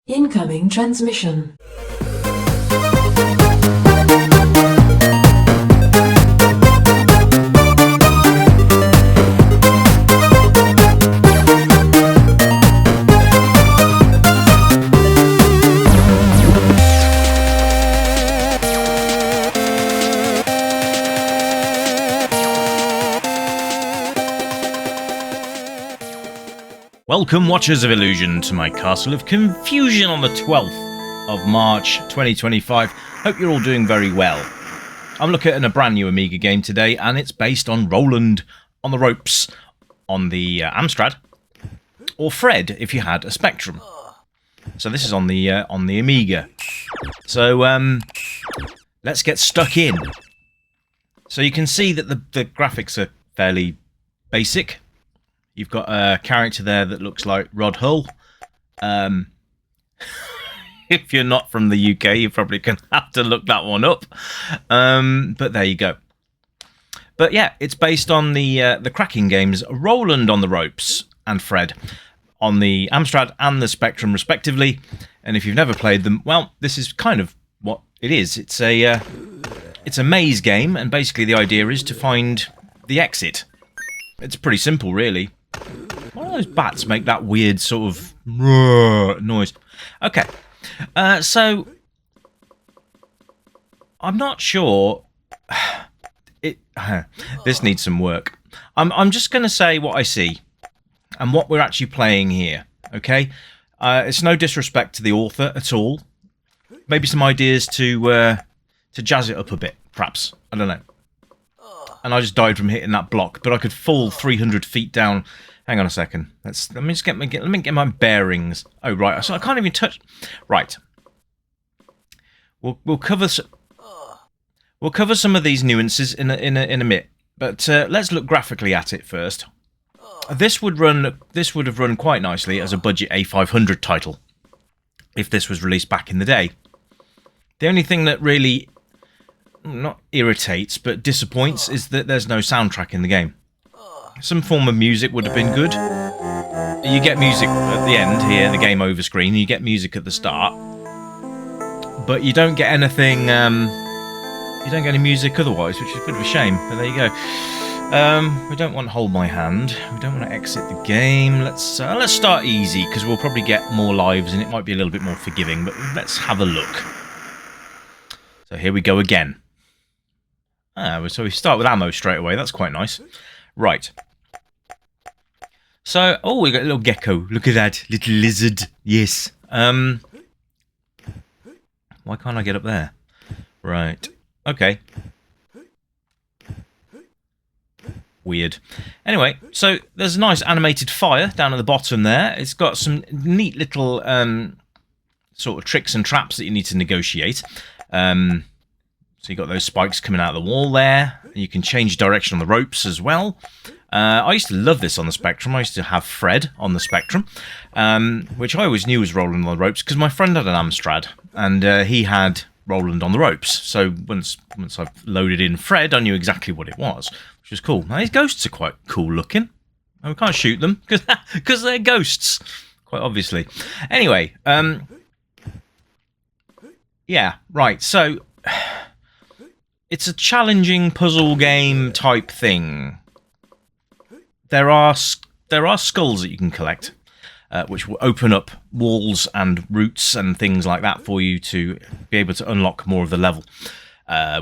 Incoming transmission. Welcome, Watchers of Illusion, to my Castle of Confusion on the 12th of March 2025. Hope you're all doing very well. I'm looking at a brand new Amiga game today, and it's based on Roland on the Ropes on the Amstrad, or Fred if you had a Spectrum. So this is on the Amiga. So let's get stuck in. So you can see that the graphics are fairly basic. You've got a character there that looks like Rod Hull. If you're not from the UK, you probably can have to look that one up. But there you go. But yeah, it's based on the cracking games Roland on the Ropes and Fred on the Amstrad and the Spectrum, respectively. And if you've never played them, well, this is kind of what it is. It's a maze game, and basically the idea is to find the exit. It's pretty simple, really. Why do those bats make that weird sort of noise? Okay, so I'm not sure. This needs some work. I'm just going to say what I see and what we're actually playing here. Okay, it's no disrespect to the author at all. Maybe some ideas to jazz it up a bit, perhaps. I don't know. And I just died from hitting that block, but I could fall 300 feet down. Hang on a second. Let me get my bearings. Oh right, so I can't even touch. Right. We'll cover some of these nuances in a minute, but let's look graphically at it first. This would have run quite nicely as a budget A500 title if this was released back in the day. The only thing that really not irritates, but disappoints, is that there's no soundtrack in the game. Some form of music would have been good. You get music at the end here, the game over screen, you get music at the start, but you don't get anything, you don't get any music otherwise, which is a bit of a shame, but there you go. We don't want Hold My Hand, we don't want to exit the game. Let's start easy, because we'll probably get more lives and it might be a little bit more forgiving, but let's have a look. So here we go again. So we start with ammo straight away. That's quite nice. Right. So, oh, we got a little gecko. Look at that. Little lizard. Yes. Why can't I get up there? Right. Okay. Weird. Anyway, so there's a nice animated fire down at the bottom there. It's got some neat little sort of tricks and traps that you need to negotiate. So you've got those spikes coming out of the wall there. You can change direction on the ropes as well. I used to love this on the Spectrum. I used to have Fred on the Spectrum, which I always knew was Roland on the Ropes because my friend had an Amstrad, and he had Roland on the Ropes. So once I've loaded in Fred, I knew exactly what it was, which was cool. Now, these ghosts are quite cool looking. And we can't shoot them because they're ghosts, quite obviously. Anyway, yeah, right, so it's a challenging puzzle game type thing. There are skulls that you can collect, which will open up walls and routes and things like that for you to be able to unlock more of the level,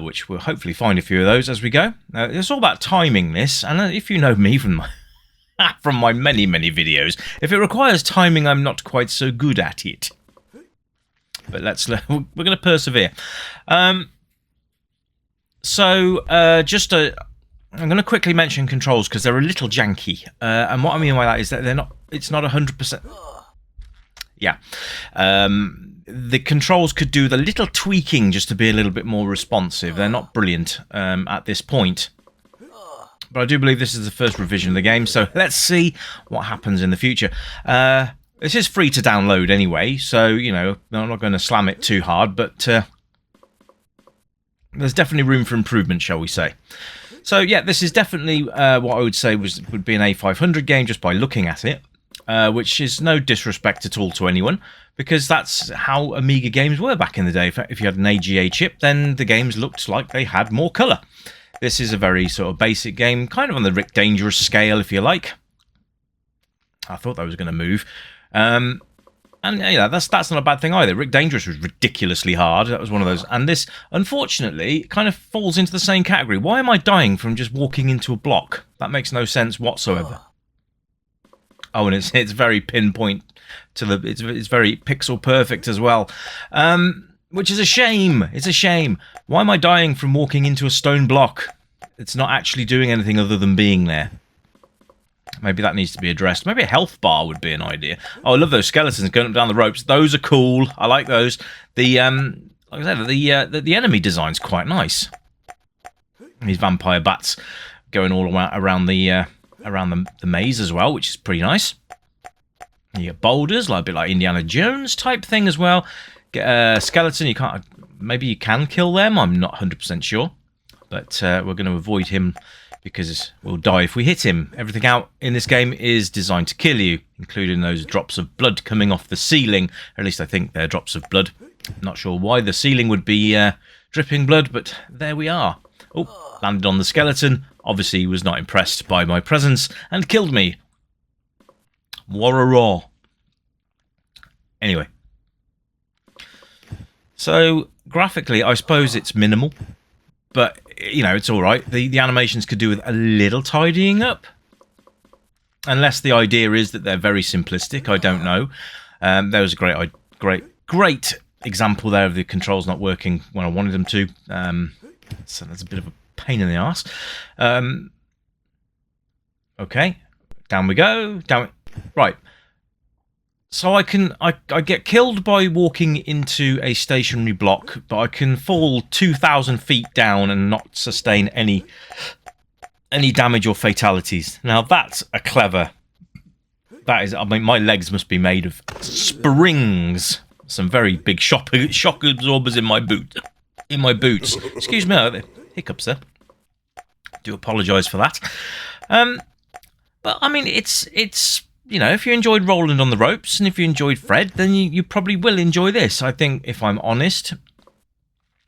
which we'll hopefully find a few of those as we go. It's all about timing this, and if you know me from my many videos, if it requires timing, I'm not quite so good at it. But we're going to persevere. I'm going to quickly mention controls because they're a little janky, and what I mean by that is that it's not 100%. Yeah, the controls could do the little tweaking just to be a little bit more responsive. They're not brilliant at this point, but I do believe this is the first revision of the game, so let's see what happens in the future. This is free to download anyway, so you know I'm not going to slam it too hard, but there's definitely room for improvement, shall we say. So yeah, this is definitely what I would say would be an A500 game just by looking at it, which is no disrespect at all to anyone. because that's how Amiga games were back in the day. If you had an AGA chip, then the games looked like they had more colour. This is a very sort of basic game, kind of on the Rick Dangerous scale, if you like. I thought that was going to move. And yeah, that's not a bad thing either. Rick Dangerous was ridiculously hard. That was one of those. And this, unfortunately, kind of falls into the same category. Why am I dying from just walking into a block? That makes no sense whatsoever. Oh, and it's very pinpoint to the. It's very pixel perfect as well, which is a shame. It's a shame. Why am I dying from walking into a stone block? It's not actually doing anything other than being there. Maybe that needs to be addressed. Maybe a health bar would be an idea. Oh, I love those skeletons going up down the ropes. Those are cool. I like those. The like I said, the enemy design's quite nice. These vampire bats going all around the maze as well, which is pretty nice. You get boulders, like a bit like Indiana Jones type thing as well. Get a skeleton. You can't. Maybe you can kill them. I'm not 100% sure, but we're going to avoid him, because we'll die if we hit him. Everything out in this game is designed to kill you, including those drops of blood coming off the ceiling. Or at least I think they're drops of blood. Not sure why the ceiling would be dripping blood, but there we are. Oh, landed on the skeleton. Obviously, he was not impressed by my presence and killed me. Warra. Anyway. So, graphically, I suppose it's minimal. But, you know, it's all right. The animations could do with a little tidying up. Unless the idea is that they're very simplistic. I don't know. There was a great example there of the controls not working when I wanted them to. So that's a bit of a pain in the arse. Okay. Down we go. Down. Right. So I get killed by walking into a stationary block, but I can fall 2,000 feet down and not sustain any damage or fatalities. Now that's a clever. That is, I mean, my legs must be made of springs. Some very big shock absorbers in my boots. Excuse me, the hiccups there. Do apologise for that. But I mean, it's. You know, if you enjoyed Roland on the Ropes and if you enjoyed Fred, then you probably will enjoy this. I think, if I'm honest,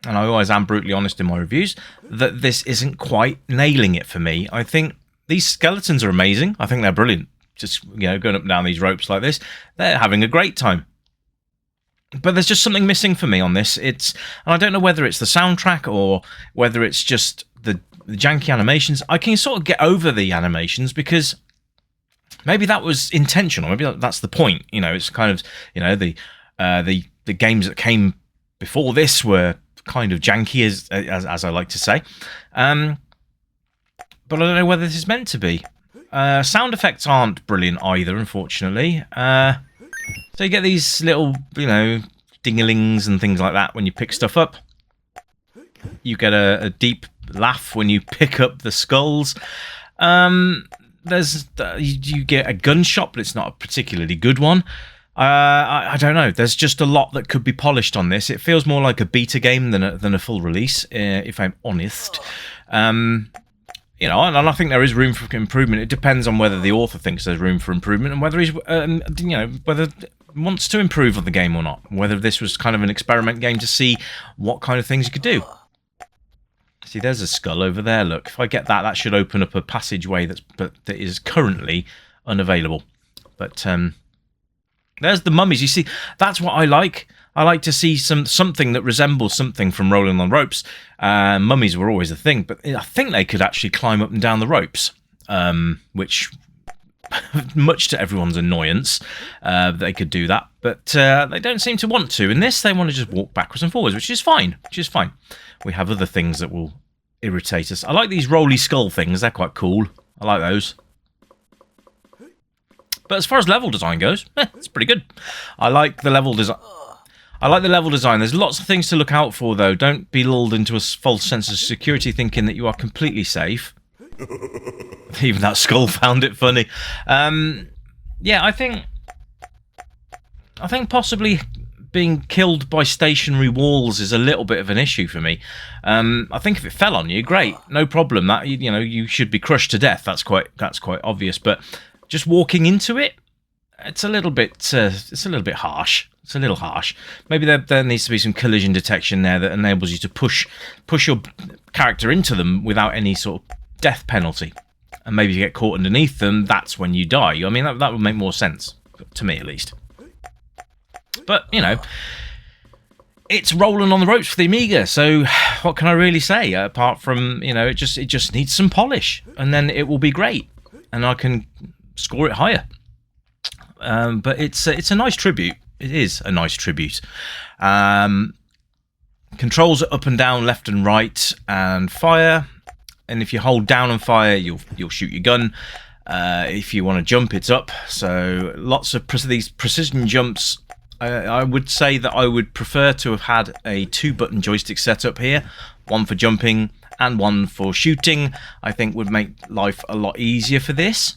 and I always am brutally honest in my reviews, that this isn't quite nailing it for me. I think these skeletons are amazing. I think they're brilliant. Just, you know, going up and down these ropes like this, they're having a great time. But there's just something missing for me on this. And I don't know whether it's the soundtrack or whether it's just the janky animations. I can sort of get over the animations because maybe that was intentional. Maybe that's the point. You know, it's kind of, you know, the games that came before this were kind of janky, as I like to say. But I don't know whether this is meant to be. Sound effects aren't brilliant either, unfortunately. So you get these little, you know, ding-a-lings and things like that when you pick stuff up. You get a deep laugh when you pick up the skulls. You get a gunshot, but it's not a particularly good one. I don't know. There's just a lot that could be polished on this. It feels more like a beta game than a full release, if I'm honest. You know, and I think there is room for improvement. It depends on whether the author thinks there's room for improvement and whether he's, you know, whether wants to improve on the game or not. Whether this was kind of an experiment game to see what kind of things you could do. See, there's a skull over there. Look, if I get that, that should open up a passageway that is currently unavailable. But there's the mummies. You see, that's what I like. I like to see something that resembles something from Rolling on Ropes. Mummies were always a thing, but I think they could actually climb up and down the ropes, which, much to everyone's annoyance, they could do that. But they don't seem to want to. In this, they want to just walk backwards and forwards, which is fine. We have other things that will irritate us. I like these rolly skull things. They're quite cool. I like those. But as far as level design goes, it's pretty good. I like the level design. There's lots of things to look out for, though. Don't be lulled into a false sense of security thinking that you are completely safe. Even that skull found it funny. Yeah, I think possibly being killed by stationary walls is a little bit of an issue for me. I think if it fell on you, great, no problem. That, you know, you should be crushed to death. That's quite obvious. But just walking into it, it's a little bit harsh. It's a little harsh. Maybe there needs to be some collision detection there that enables you to push your character into them without any sort of death penalty. And maybe if you get caught underneath them, that's when you die. I mean, that would make more sense, to me at least. But, you know, it's rolling on the ropes for the Amiga, so what can I really say? Apart from, you know, it just needs some polish, and then it will be great, and I can score it higher. But it's a nice tribute. It is a nice tribute. Controls are up and down, left and right, and fire. And if you hold down and fire, you'll shoot your gun. If you want to jump, it's up. So lots of these precision jumps. I would say that I would prefer to have had a 2-button joystick setup here, one for jumping and one for shooting. I think would make life a lot easier for this.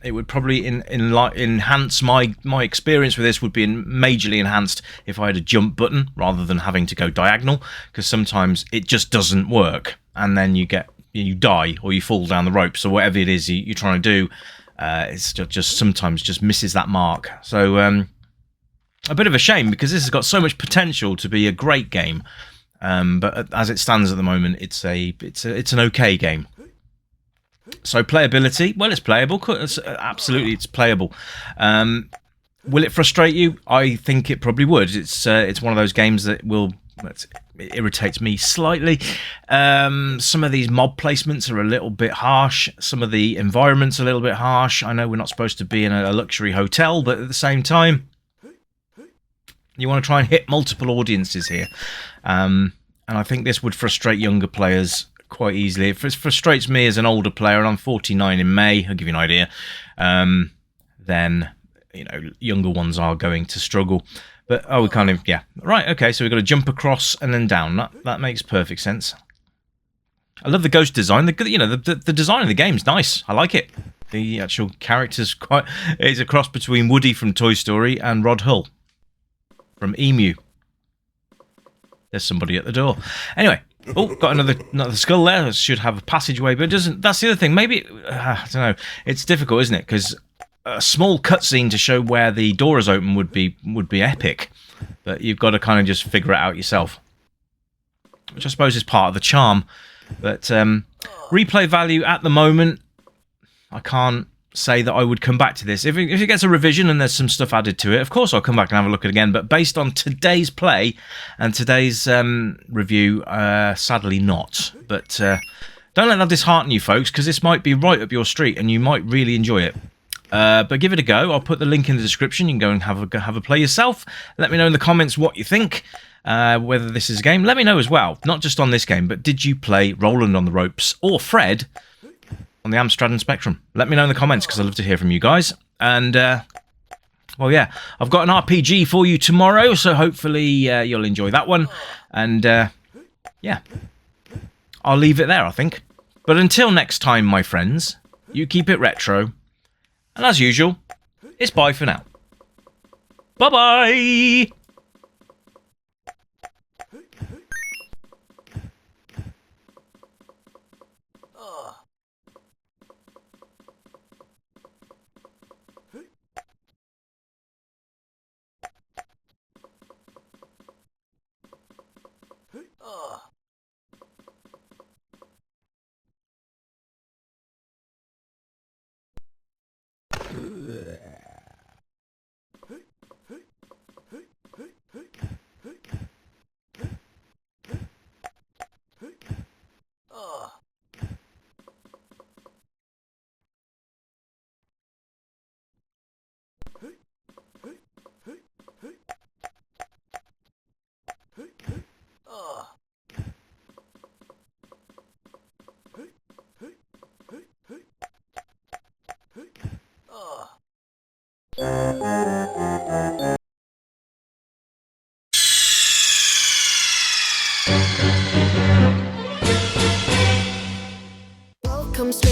It would probably enhance my experience with this. Would be majorly enhanced if I had a jump button rather than having to go diagonal, because sometimes it just doesn't work, and then you die or you fall down the ropes or whatever it is you're trying to do. It's just sometimes just misses that mark. So a bit of a shame, because this has got so much potential to be a great game, but as it stands at the moment, it's an okay game. So playability, well, it's playable. Absolutely, it's playable. Will it frustrate you? I think it probably would. It's one of those games that it irritates me slightly. Some of these mob placements are a little bit harsh. Some of the environments are a little bit harsh. I know we're not supposed to be in a luxury hotel, but at the same time, you want to try and hit multiple audiences here. And I think this would frustrate younger players quite easily. It frustrates me as an older player, and I'm 49 in May, I'll give you an idea. Then, you know, younger ones are going to struggle. But, we kind of, yeah. Right, okay, so we've got to jump across and then down. That makes perfect sense. I love the ghost design. The design of the game's nice. I like it. The actual character's it's a cross between Woody from Toy Story and Rod Hull from Emu. There's somebody at the door. Anyway, got another skull there. It should have a passageway, but it doesn't. That's the other thing. Maybe I don't know. It's difficult, isn't it? Because a small cutscene to show where the door is open would be epic, but you've got to kind of just figure it out yourself, which I suppose is part of the charm. But replay value at the moment, I can't say that I would come back to this. If it gets a revision and there's some stuff added to it, of course I'll come back and have a look at it again. But based on today's play and today's review, sadly not. But don't let that dishearten you, folks, because this might be right up your street and you might really enjoy it. But give it a go. I'll put the link in the description. You can go and have a play yourself. Let me know in the comments what you think. Whether this is a game. Let me know as well. Not just on this game, but did you play Roland on the Ropes or Fred on the Amstrad and Spectrum? Let me know in the comments, because I'd love to hear from you guys. And, well, yeah, I've got an RPG for you tomorrow, so hopefully you'll enjoy that one. And, yeah, I'll leave it there, I think. But until next time, my friends, you keep it retro. And as usual, it's bye for now. Bye-bye!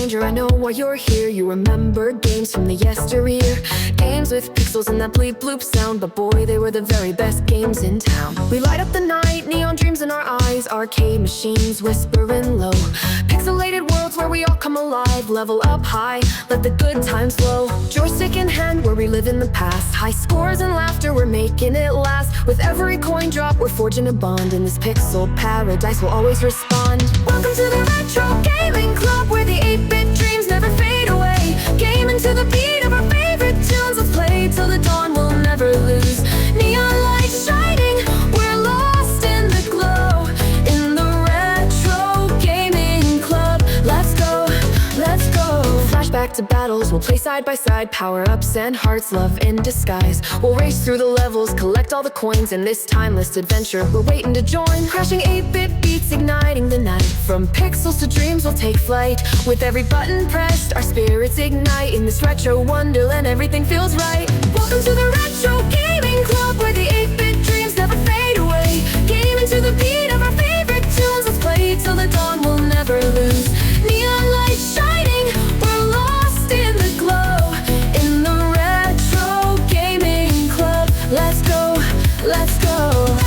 stranger, I know why you're here. You remember games from the yesteryear, games with pixels and that bleep bloop sound, but boy, they were the very best games in town. We light up the night, neon dreams in our eyes, arcade machines whispering low, pixelated worlds where we all come alive, level up high, let the good times flow. Joystick in hand, we're reliving the past, high scores and laughter, we're making it last. With every coin drop, we're forging a bond. In this pixel paradise, we'll always respond. Welcome to the Retro Gaming Club, where the 8-bit dreams never fade away. Gaming to the beat of our favorite tunes, let's play till the dawn, we'll never lose. Neon lights shining, we're lost in the glow. In the Retro Gaming Club, let's go, let's go. Flashback to battles, we'll play side by side, power-ups and hearts, love in disguise. We'll race through the levels, collect all the coins, in this timeless adventure we're waiting to join. Crashing 8-bit beats, igniting the night, from pixels to dreams we'll take flight. With every button pressed, our spirits ignite. In this retro wonderland, everything feels right. Welcome to the Retro Gaming Club, where the 8-bit dreams never fade away. Gaming to the beat of our favorite tunes, let's play till the dawn, we'll never lose. Neon lights shining, we're lost in the glow. In the Retro Gaming Club, let's go, let's go.